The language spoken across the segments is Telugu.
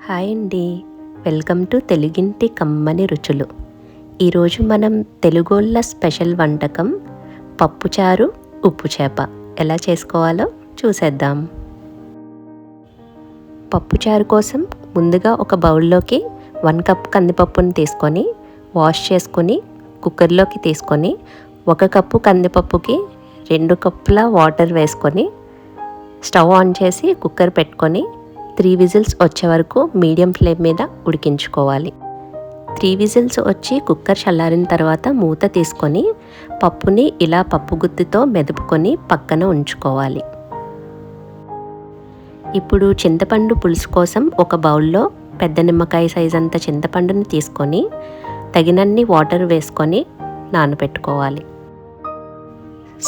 హాయ్ అండి. వెల్కమ్ టు తెలుగింటి కమ్మని రుచులు. ఈరోజు మనం తెలుగోళ్ళ స్పెషల్ వంటకం పప్పుచారు ఉప్పు చేప ఎలా చేసుకోవాలో చూసేద్దాం. పప్పుచారు కోసం ముందుగా ఒక బౌల్లోకి 1 కప్ కందిపప్పుని తీసుకొని వాష్ చేసుకొని కుక్కర్లోకి తీసుకొని 1 కప్పు కందిపప్పుకి 2 కప్పుల వాటర్ వేసుకొని స్టవ్ ఆన్ చేసి కుక్కర్ పెట్టుకొని 3 విజిల్స్ వచ్చే వరకు మీడియం ఫ్లేమ్ మీద ఉడికించుకోవాలి. 3 విజిల్స్ వచ్చి కుక్కర్ చల్లారిన తర్వాత మూత తీసుకొని పప్పుని ఇలా పప్పు గుత్తితో మెదుపుకొని పక్కన ఉంచుకోవాలి. ఇప్పుడు చింతపండు పులుసు కోసం ఒక బౌల్లో పెద్ద నిమ్మకాయ సైజ్ అంత చింతపండుని తీసుకొని తగినన్ని వాటర్ వేసుకొని నానబెట్టుకోవాలి.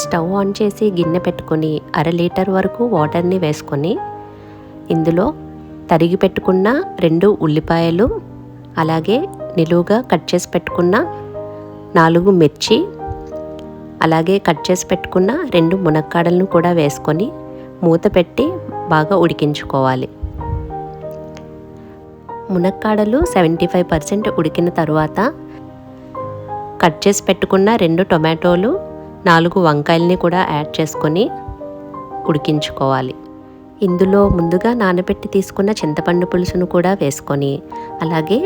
స్టవ్ ఆన్ చేసి గిన్నె పెట్టుకొని 1/2 లీటర్ వరకు వాటర్ని వేసుకొని ఇందులో తరిగి పెట్టుకున్న 2 ఉల్లిపాయలు, అలాగే నిలువుగా కట్ చేసి పెట్టుకున్న 4 మిర్చి, అలాగే కట్ చేసి పెట్టుకున్న 2 మునక్కాడలను కూడా వేసుకొని మూత పెట్టి బాగా ఉడికించుకోవాలి. మునక్కాడలు 75% ఉడికిన తర్వాత కట్ చేసి పెట్టుకున్న 2 టొమాటోలు, 4 వంకాయలని కూడా యాడ్ చేసుకొని ఉడికించుకోవాలి. ఇందులో ముందుగా నానబెట్టి తీసుకున్న చింతపండు పులుసును కూడా వేసుకొని అలాగే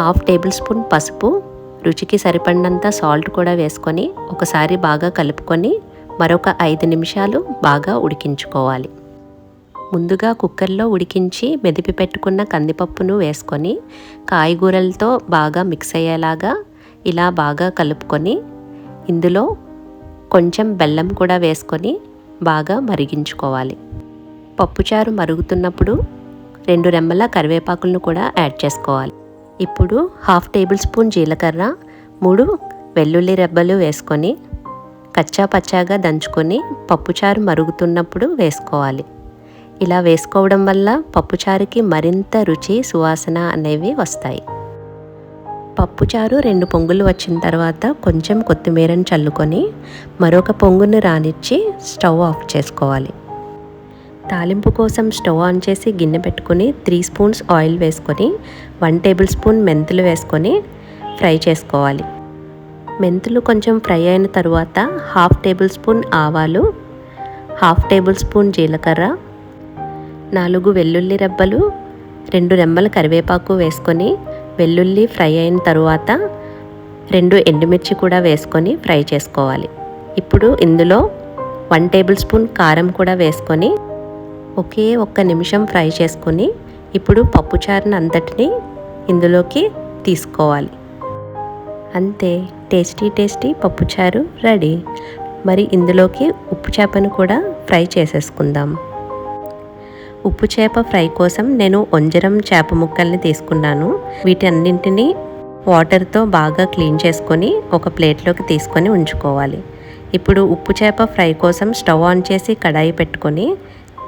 1/2 టేబుల్ స్పూన్ పసుపు, రుచికి సరిపడినంత సాల్ట్ కూడా వేసుకొని ఒకసారి బాగా కలుపుకొని మరొక 5 నిమిషాలు బాగా ఉడికించుకోవాలి. ముందుగా కుక్కర్లో ఉడికించి మెదిపి పెట్టుకున్న కందిపప్పును వేసుకొని కాయగూరలతో బాగా మిక్స్ అయ్యేలాగా ఇలా బాగా కలుపుకొని ఇందులో కొంచెం బెల్లం కూడా వేసుకొని బాగా మరిగించుకోవాలి. పప్పుచారు మరుగుతున్నప్పుడు 2 రెమ్మల కరివేపాకులను కూడా యాడ్ చేసుకోవాలి. ఇప్పుడు 1/2 టేబుల్ స్పూన్ జీలకర్ర, 3 వెల్లుల్లి రెబ్బలు వేసుకొని కచ్చా పచ్చాగా దంచుకొని పప్పుచారు మరుగుతున్నప్పుడు వేసుకోవాలి. ఇలా వేసుకోవడం వల్ల పప్పుచారుకి మరింత రుచి, సువాసన అనేవి వస్తాయి. పప్పుచారు 2 పొంగులు వచ్చిన తర్వాత కొంచెం కొత్తిమీరని చల్లుకొని మరొక పొంగుని రానిచ్చి స్టవ్ ఆఫ్ చేసుకోవాలి. తాలింపు కోసం స్టవ్ ఆన్ చేసి గిన్నె పెట్టుకొని 3 స్పూన్స్ ఆయిల్ వేసుకొని 1 టేబుల్ స్పూన్ మెంతులు వేసుకొని ఫ్రై చేసుకోవాలి. మెంతులు కొంచెం ఫ్రై అయిన తర్వాత 1/2 టేబుల్ స్పూన్ ఆవాలు, 1/2 టేబుల్ స్పూన్ జీలకర్ర, 4 వెల్లుల్లి రెబ్బలు, 2 రెమ్మల కరివేపాకు వేసుకొని వెల్లుల్లి ఫ్రై అయిన తర్వాత 2 ఎండుమిర్చి కూడా వేసుకొని ఫ్రై చేసుకోవాలి. ఇప్పుడు ఇందులో 1 టేబుల్ స్పూన్ కారం కూడా వేసుకొని ఒకే 1 నిమిషం ఫ్రై చేసుకొని ఇప్పుడు పప్పుచారుని అంతటిని ఇందులోకి తీసుకోవాలి. అంతే, టేస్టీ పప్పుచారు రెడీ. మరి ఇందులోకి ఉప్పు చేపను కూడా ఫ్రై చేసేసుకుందాం. ఉప్పు చేప ఫ్రై కోసం నేను ఒంజరం చేప ముక్కల్ని తీసుకున్నాను. వీటన్నింటినీ వాటర్తో బాగా క్లీన్ చేసుకొని ఒక ప్లేట్లోకి తీసుకొని ఉంచుకోవాలి. ఇప్పుడు ఉప్పు చేప ఫ్రై కోసం స్టవ్ ఆన్ చేసి కడాయి పెట్టుకొని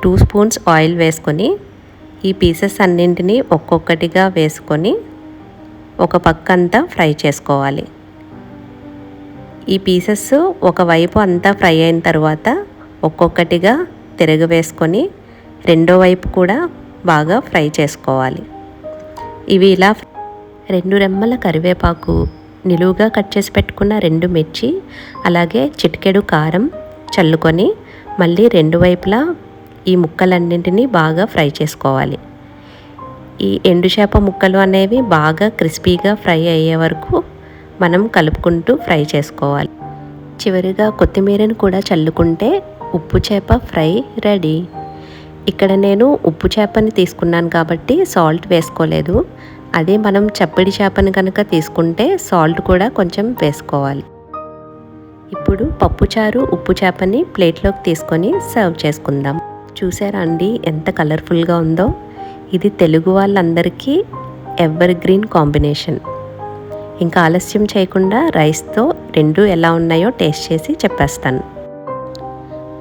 2 స్పూన్స్ ఆయిల్ వేసుకొని ఈ పీసెస్ అన్నింటినీ ఒక్కొక్కటిగా వేసుకొని ఒక పక్క అంతా ఫ్రై చేసుకోవాలి. ఈ పీసెస్ ఒకవైపు అంతా ఫ్రై అయిన తర్వాత ఒక్కొక్కటిగా తిరగవేసుకొని రెండో వైపు కూడా బాగా ఫ్రై చేసుకోవాలి. ఇవి ఇలా 2 రెమ్మల కరివేపాకు, నిలువుగా కట్ చేసి పెట్టుకున్న 2 మిర్చి, అలాగే చిటికెడు కారం చల్లుకొని మళ్ళీ 2 వైపులా ఈ ముక్కలన్నింటినీ బాగా ఫ్రై చేసుకోవాలి. ఈ ఎండు చేప ముక్కలు అనేవి బాగా క్రిస్పీగా ఫ్రై అయ్యే వరకు మనం కలుపుకుంటూ ఫ్రై చేసుకోవాలి. చివరిగా కొత్తిమీరను కూడా చల్లుకుంటే ఉప్పు చేప ఫ్రై రెడీ. ఇక్కడ నేను ఉప్పు చేపని తీసుకున్నాను కాబట్టి సాల్ట్ వేసుకోలేదు. అదే మనం చప్పిడి చేపని కనుక తీసుకుంటే సాల్ట్ కూడా కొంచెం వేసుకోవాలి. ఇప్పుడు పప్పుచారు ఉప్పు చేపని ప్లేట్లోకి తీసుకొని సర్వ్ చేసుకుందాం. చూసారా అండి ఎంత కలర్ఫుల్గా ఉందో? ఇది తెలుగు వాళ్ళందరికీ ఎవర్ గ్రీన్ కాంబినేషన్. ఇంకా ఆలస్యం చేయకుండా రైస్తో 2 ఎలా ఉన్నాయో టేస్ట్ చేసి చెప్పేస్తాను.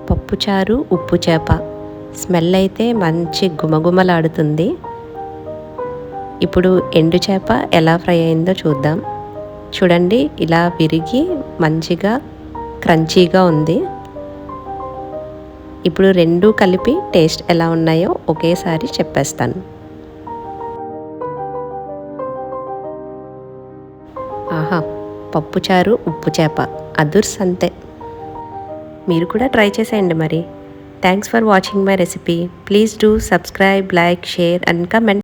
పప్పుచారు ఉప్పు చేప స్మెల్ అయితే మంచి గుమగుమలాడుతుంది. ఇప్పుడు ఎండు చేప ఎలా ఫ్రై అయిందో చూద్దాం. చూడండి, ఇలా విరిగి మంచిగా క్రంచీగా ఉంది. ఇప్పుడు 2 కలిపి టేస్ట్ ఎలా ఉన్నాయో ఒకేసారి చెప్పేస్తాను. ఆహా, పప్పుచారు ఉప్పు చేప అదుర్స్ అంతే. మీరు కూడా ట్రై చేసేయండి మరి. Thanks for watching my recipe. Please do subscribe, like, share and comment.